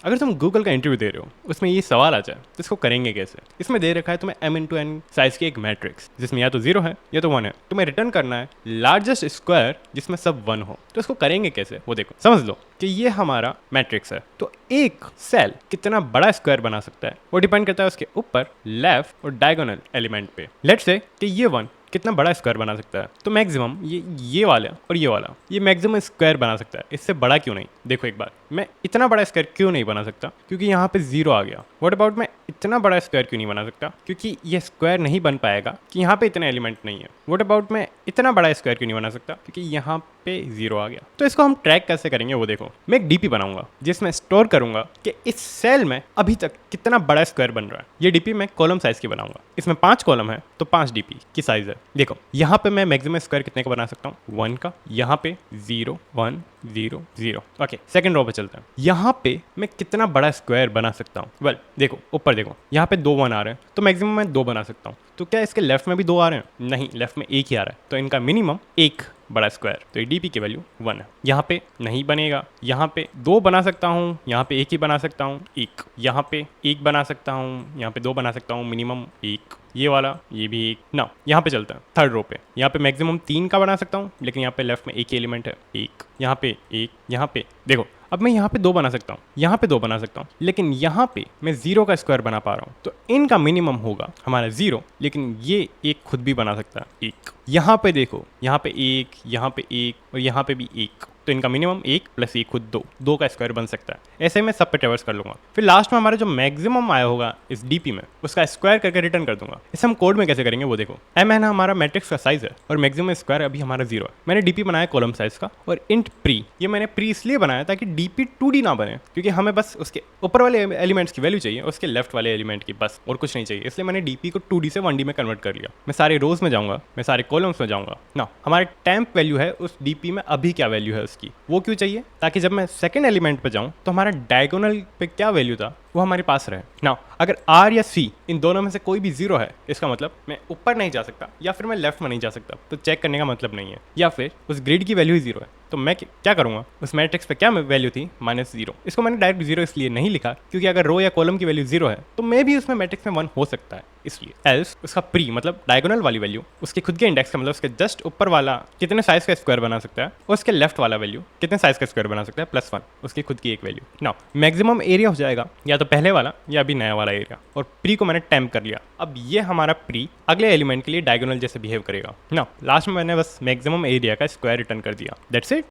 अगर तुम गूगल का इंटरव्यू दे रहे हो, उसमें ये सवाल आ जाए तो इसको करेंगे कैसे। इसमें दे रखा है तुम्हें m×n साइज की एक मैट्रिक्स, जिसमें या तो 0 है या तो 1 है। तुम्हें रिटर्न करना है लार्जेस्ट स्क्वायर जिसमें सब 1 हो। तो इसको करेंगे कैसे वो देखो। समझ लो कि ये हमारा मैट्रिक्स है, तो एक सेल कितना बड़ा स्क्वायर बना सकता है वो डिपेंड करता है उसके ऊपर, लेफ्ट और डायगोनल एलिमेंट पे। लेट्स से कि ये 1 कितना बड़ा स्क्वायर बना सकता है, तो मैक्सिमम ये वाला और ये वाला ये मैक्सिमम स्क्वायर बना सकता है। इससे बड़ा क्यों नहीं। देखो एक बार, मैं इतना बड़ा स्क्वायर क्यों नहीं बना सकता, क्योंकि यहाँ पे 0 आ गया। व्हाट अबाउट मैं इतना बड़ा स्क्वायर क्यों नहीं बना सकता, क्योंकि ये स्क्वायर नहीं बन पाएगा कि यहाँ पे इतने एलिमेंट नहीं है। व्हाट अबाउट मैं इतना बड़ा स्क्वायर क्यों नहीं बना सकता, क्योंकि यहाँ पे 0 आ गया। तो इसको हम ट्रैक कैसे करेंगे वो देखो। मैं एक डीपी बनाऊंगा जिसमें स्टोर करूंगा कि इस सेल में अभी तक कितना बड़ा स्क्वायर बन रहा है। ये डीपी मैं कॉलम साइज की बनाऊंगा। इसमें 5 कॉलम है तो 5 डीपी की साइज है। देखो यहाँ पे मैं मैक्सिमम स्क्वायर कितने का बना सकता हूँ, 1 का। यहाँ पे 0 1 0 0। ओके, सेकंड रो पे चलते हैं। यहाँ पे मैं कितना बड़ा स्क्वायर बना सकता हूँ। वेल देखो ऊपर देखो, यहाँ पे 2 1 आ रहे हैं तो मैक्सिमम मैं 2 बना सकता हूँ। तो क्या इसके लेफ्ट में भी 2 आ रहे हैं, नहीं, लेफ्ट में 1 ही आ रहा है। तो इनका मिनिमम 1 बड़ा स्क्वायर, तो ये डीपी की वैल्यू 1 है। यहाँ पे नहीं बनेगा, यहाँ पे 2 बना सकता हूँ, यहाँ पे 1 ही बना सकता हूँ, 1 यहाँ पे 1 बना सकता हूँ, यहाँ पे 2 बना सकता हूँ, मिनिमम 1। ये वाला ये भी 1 ना। यहाँ पे चलता है थर्ड रो पे। यहाँ पे मैक्सिमम 3 का बना सकता हूँ, लेकिन यहाँ पे लेफ्ट में 1 ही एलिमेंट है, 1 यहाँ पे 1 यहाँ पे। देखो अब मैं यहाँ पे 2 बना सकता हूँ, यहाँ पे 2 बना सकता हूँ, लेकिन यहाँ पे मैं 0 का स्क्वायर बना पा रहा हूँ। तो इनका मिनिमम होगा हमारा 0, लेकिन ये एक खुद भी बना सकता है 1। यहाँ पे देखो, यहाँ पे 1 यहाँ पे 1 और यहाँ पे भी 1, तो इनका मिनिमम 1 + 1 खुद 2 का स्क्वायर बन सकता है। ऐसे मैं सब पे ट्रेवर्स कर लूंगा। फिर लास्ट में हमारा जो मैक्सिमम आया होगा इस डीपी में, उसका स्क्वायर करके रिटर्न कर दूंगा। इसे हम कोड में कैसे करेंगे वो देखो। m है ना हमारा मैट्रिक्स का साइज है, और मैक्सिमम स्क्वायर अभी हमारा 0 है। मैंने डीपी बनाया कॉलम साइज का, और इंट प्री, ये मैंने प्री इसलिए बनाया ताकि डीपी 2D ना बने, क्योंकि हमें बस उसके ऊपर वाले एलिमेंट्स की वैल्यू चाहिए, उसके लेफ्ट वाले एलिमेंट की, बस और कुछ नहीं चाहिए। इसलिए मैंने डीपी को 2D से 1D में कन्वर्ट कर लिया। मैं सारे रोज में जाऊंगा, मैं सारे कॉलम्स में जाऊंगा ना। हमारे टेम्प वैल्यू है उस डीपी में अभी क्या वैल्यू है उसकी, वो क्यों चाहिए, ताकि जब मैं सेकंड एलिमेंट पे जाऊं तो हमारा डायगोनल पे क्या वैल्यू था वो हमारे पास रहे ना। अगर R या C इन दोनों में से कोई भी 0 है, इसका मतलब मैं ऊपर नहीं जा सकता या फिर मैं लेफ्ट में नहीं जा सकता, तो चेक करने का मतलब नहीं है। या फिर उस ग्रिड की वैल्यू ही 0 है, तो मैं क्या करूंगा, उस मैट्रिक्स पे क्या वैल्यू थी, -0। इसको मैंने डायरेक्ट 0 इसलिए नहीं लिखा क्योंकि अगर रो या कॉलम की वैल्यू 0 है तो मैं भी उसमें मैट्रिक्स में 1 हो सकता है, इसलिए। एल्स उसका प्री मतलब डायगोनल वाली वैल्यू, उसके खुद के इंडेक्स का मतलब उसके जस्ट ऊपर वाला कितने साइज का स्क्वायर बना सकता है, और उसके लेफ्ट वाला वैल्यू कितने साइज का स्क्वायर बना सकता है, +1 उसकी खुद की एक वैल्यू। नाउ मैक्सिमम एरिया हो जाएगा या तो पहले वाला या अभी नया वाला एरिया, और प्री को मैंने टेम्प कर लिया। अब ये हमारा प्री अगले एलिमेंट के लिए डायगोनल जैसे बिहेव करेगा ना। लास्ट में मैंने बस मैक्सिमम एरिया का स्क्वायर रिटर्न कर दिया, दैट्स इट।